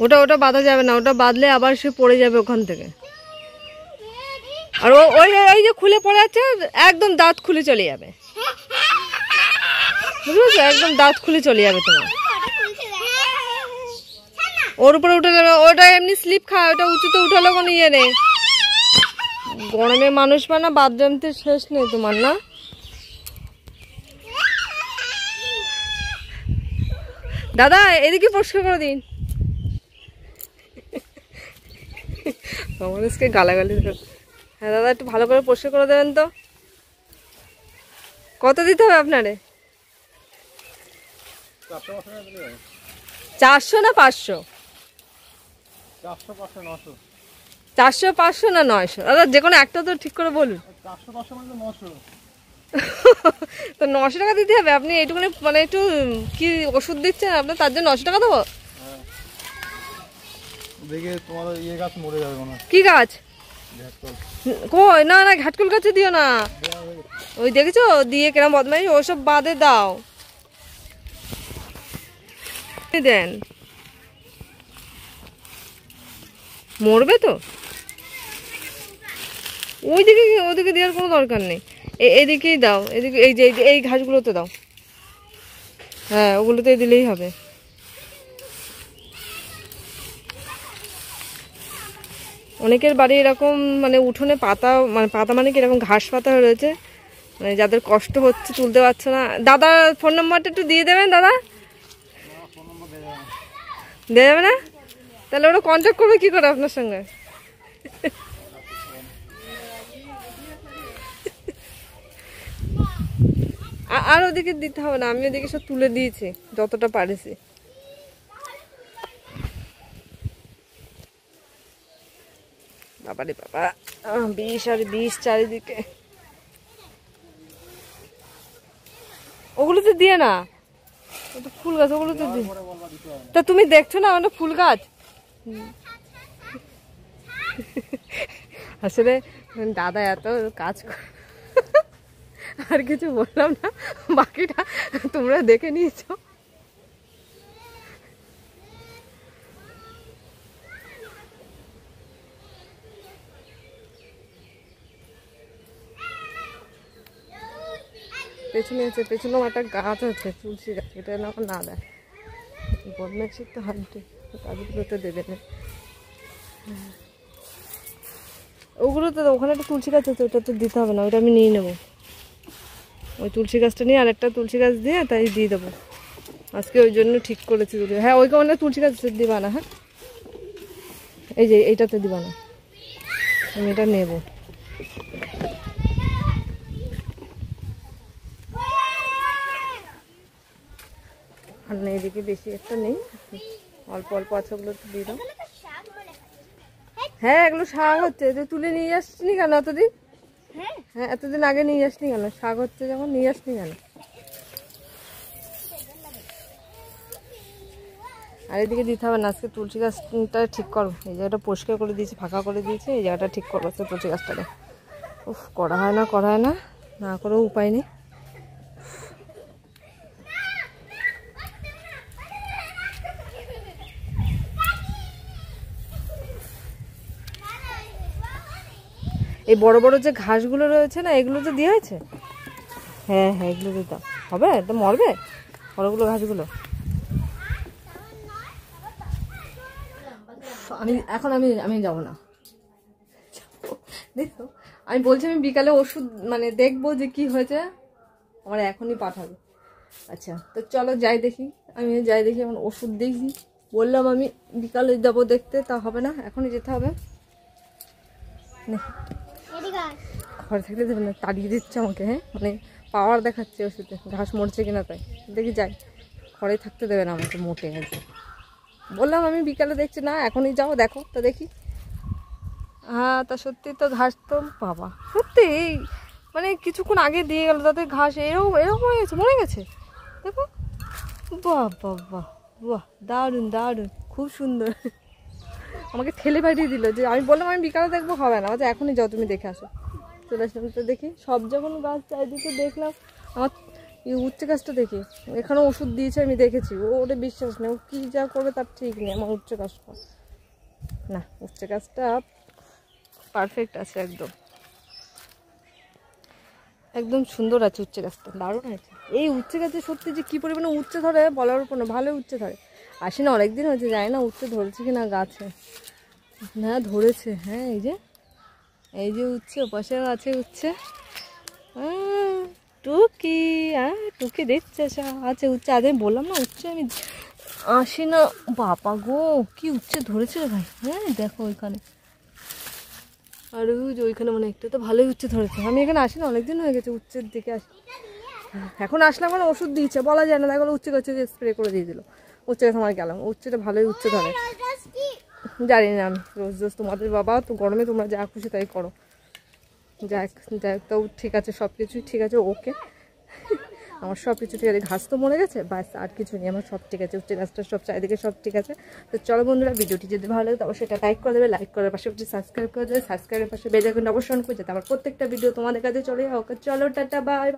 ওটা ওটা বাঁধা যাবে না, ওটা বাঁধলে আবার সে পড়ে যাবে ওখান থেকে। আর ওই ওই যে খুলে পড়ে যাচ্ছে, একদম দাঁত খুলে চলে যাবে, বুঝেছো? একদম দাঁত খুলে চলে যাবে তোমার। ওর উপরে উঠে যাবে, ওটা এমনি স্লিপ খায়, ওটা উঁচুতে উঠালো কোনো ইয়ে নেই। গরমে মানুষ না বাথরুমতে শেষ নেই তোমার, না? দাদা এদিকে পরিষ্কার করে দিন। মানুষকে গালাগালি। হ্যাঁ দাদা একটু ভালো করে পরিষ্কার করে দেবেন তো। কত দিতে হবে আপনারে? 400 না 500? 400 500 না 900? দাদা যে কোনো একটা তো ঠিক করে বলুন। 900 টাকা দিতে হবে। আপনি এইটুকুনি মানে একটু কি ওষুধ দিচ্ছেন আপনার, তার জন্য 900 টাকা দেবো? কি গাছ? কই না না, ঘাটকুল গাছে দিও না। ওই দেখেছো দিয়ে কেরম বদমাইশ, ওসব বাদে দাও। দেন মরবে তো। ওইদিকে ওদিকে দেওয়ার কোনো দরকার নেই, এদিকেই দাও। এদিকে এই যে এই ঘাসগুলোতে দাও। হ্যাঁ ওগুলোতে দিলেই হবে। অনেকের বাড়ি এরকম মানে উঠোনে পাতা, মানে পাতা মানে কি এরকম ঘাস পাতা হয়ে রয়েছে, মানে যাদের কষ্ট হচ্ছে তুলতে পারছে না। দাদার ফোন নম্বরটা একটু দিয়ে দেবেন দাদা। দেওয়া যাবে না? তাহলে ওরা কন্ট্যাক্ট করবে কি করে আপনার সঙ্গে? আর ওদিকে দিতে হবে না, আমি ওদিকে সব তুলে দিয়েছি যতটা পারেছি। বাবারে বাবা, 20 আর 20 চারিদিকে। ওগুলোতে দিয়ে না, ওটা ফুল গাছ, ওগুলোতে দিয়ে। তা তুমি দেখছো না ওটা ফুল গাছ। আসলে দাদা এত কাজ করে, আর কিছু বললাম না, বাকিটা তোমরা দেখে নিয়েছো। পেছনে আছে, পেছনেও একটা গাছ আছে তুলসী গাছ, এটা না না দেয় বদমাইশি তো হাঁটতে, কাজগুলো তো দেবে না। ওগুলো তো ওখানে একটা তুলসী গাছ আছে, ওটা তো দিতে হবে না, ওটা আমি নিয়ে নেবো। ওই তুলসী গাছটা নিয়ে আরেকটা তুলসী গাছ দিয়ে তাই দিয়ে দেবো আজকে, ওই জন্য ঠিক করেছি। হ্যাঁ ওই কারণে তুলসী গাছ দিবা না। হ্যাঁ এই যে এইটাতে দিবা না, আমি এটা নেবো। আর না এদিকে বেশি একটা নেই, অল্প অল্প আছে, ওগুলো তো দিয়ে দাও। হ্যাঁ এগুলো শাক হচ্ছে, তুলে নিয়ে আসছিনি কেন এতদিন? হ্যাঁ এতদিন আগে নিয়ে আসনি কেন? শাক হচ্ছে যখন নিয়ে আসনি কেন? আর এদিকে দিতে হবে না, আজকে তুলসী গাছটা ঠিক করো। এই জায়গাটা পরিষ্কার করে দিয়েছি, ফাঁকা করে দিয়েছি, এই জায়গাটা ঠিক করবো আজকে তুলসী গাছটাকে। উফ করা হয় না, করা হয় না, না করেও উপায় নেই। এই বড় বড় যে ঘাসগুলো রয়েছে না, এগুলো তো দিয়ে হয়েছে। হ্যাঁ হ্যাঁ এগুলো দিতাম, হবে তো মরবে বড়গুলো ঘাসগুলো। আমি যাবো না, দেখো আমি বলছি আমি বিকালে ওষুধ মানে দেখবো যে কি হয়েছে, আমার এখনই পাঠাবে। আচ্ছা তো চলো যাই দেখি, আমি যাই দেখি এখন ওষুধ দেখি। বললাম আমি বিকালে যাবো দেখতে, তা হবে না, এখনই যেতে হবে। ঘরে থাকতে দেবে না, তাড়িয়ে দিচ্ছে আমাকে। হ্যাঁ মানে পাওয়ার দেখাচ্ছে ওষুধে, ঘাস মরছে কিনা তাই। দেখি যাই, ঘরে থাকতে দেবে না আমাকে মোটে। আছে বললাম আমি বিকালে দেখছি না, এখনই যাও দেখো তো দেখি। হ্যাঁ তা সত্যি তো ঘাস তো বাবা সত্যি মানে কিছুক্ষণ আগে দিয়ে গেল, তাতে ঘাস এরকম এরকম হয়ে গেছে, মরে গেছে। দেখো বাহ বাহ বাহ বাহ, দারুণ দারুণ, খুব সুন্দর। আমাকে ঠেলে পাঠিয়ে দিল, যে আমি বললাম আমি বিকালে দেখবো, হবে না, বলছে এখনই যাও তুমি দেখে আসো। চলে আসলাম তো দেখি সব যখন গাছ চারিদিকে দেখলাম, আমার এই উচ্ছে গাছটা দেখি, এখানেও ওষুধ দিয়েছে আমি দেখেছি, ওটা বিশ্বাস নেই, ও কী যা করবে তার ঠিক নেই। আমার উচ্ছে গাছটা না, উচ্ছে গাছটা পারফেক্ট আছে, একদম একদম সুন্দর আছে উচ্ছে গাছটা, দারুণ আছে। এই উচ্ছে গাছে সত্যি যে কী পরিমাণে উচ্ছে ধরে বলার উপর না, ভালো উচ্ছে ধরে। আসি না অনেকদিন হয়েছে, জানি না উচ্ছে ধরেছে কি না গাছে। না ধরেছে, হ্যাঁ এই যে উচ্ছে, ওপাশেও আছে উচ্ছে। টুকি, টুকি দেখছে আছে উচ্ছে। আজ আমি বললাম না উচ্ছে আমি আসি না। বাবা গো, কি উচ্ছে ধরেছে রে ভাই। হ্যাঁ দেখো ওইখানে, আর ওই যে ওইখানে মানে একটু তো ভালোই উচ্ছে ধরেছে। আমি এখানে আসি না অনেকদিন হয়ে গেছে, উচ্ছের দিকে আসি। এখন আসলাম মানে ওষুধ দিয়েছে, বলা যায় না, দেখো উচ্ছে গাছে স্প্রে করে দিয়ে দিল। উচ্ছে গাছ আমার গেলাম, উচ্ছেটা ভালোই উচ্ছে ধরে। জানি না আমি, রোজ রোজ তোমাদের বাবা তো গরমে তোমরা যা খুশি তাই করো। যাক যাক, তাও ঠিক আছে, সব কিছুই ঠিক আছে, ওকে। আমার সব কিছু ঠিক আছে, ঘাস তো মরে গেছে, বাস আর কিছু নেই, আমার সব ঠিক আছে, উচ্ছে গাছটা সব চারিদিকে সব ঠিক আছে। তো চলো বন্ধুরা, ভিডিওটি যদি ভালো লাগে তবে সেটা লাইক করে দেবে, লাইক করার পাশাপাশি সাবস্ক্রাইব করে দেবে, সাবস্ক্রাইবের পাশে বেল আইকনটা অবশ্যই অন করে যেতে আমার প্রত্যেকটা ভিডিও তোমাদের কাছে চলে যাও। ওকে চলো, টাটা, বাই।